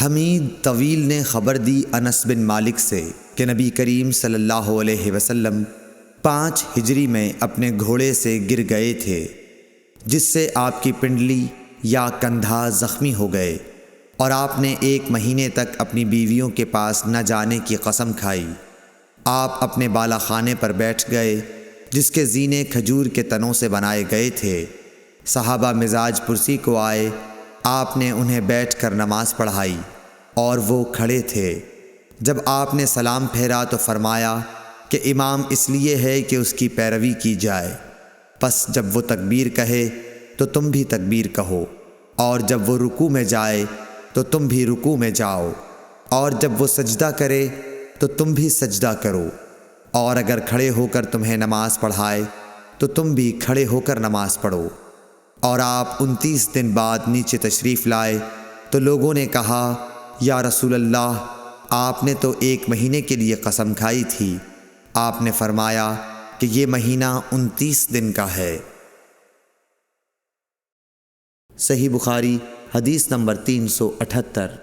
حمید طویل نے خبر دی انس بن مالک سے کہ نبی کریم صلی اللہ علیہ وسلم 5 ہجری میں اپنے گھوڑے سے گر گئے تھے، جس سے آپ کی پنڈلی یا کندھا زخمی ہو گئے، اور آپ نے 1 مہینے تک اپنی بیویوں کے پاس نہ جانے کی قسم کھائی۔ آپ اپنے بالا خانے پر بیٹھ گئے جس کے زینے کھجور کے تنوں سے بنائے گئے تھے۔ صحابہ مزاج پرسی کو آئے، آپ نے انہیں بیٹھ کر نماز پڑھائی اور وہ کھڑے تھے۔ جب آپ نے سلام پھیرا تو فرمایا کہ امام اس لیے ہے کہ اس کی پیروی کی جائے، پس جب وہ تکبیر کہے تو تم بھی تکبیر کہو، اور جب وہ رکوع میں جائے تو تم بھی رکوع میں جاؤ، اور جب وہ سجدہ کرے تو تم بھی سجدہ کرو، اور اگر کھڑے ہو کر تمہیں نماز پڑھائے تو تم بھی کھڑے ہو کر نماز پڑھو۔ اور آپ 29 دن بعد نیچے تشریف لائے تو لوگوں نے کہا، یا رسول اللہ، آپ نے تو 1 مہینے کے لیے قسم کھائی تھی۔ آپ نے فرمایا کہ یہ مہینہ 29 دن کا ہے۔ صحیح بخاری حدیث نمبر 378۔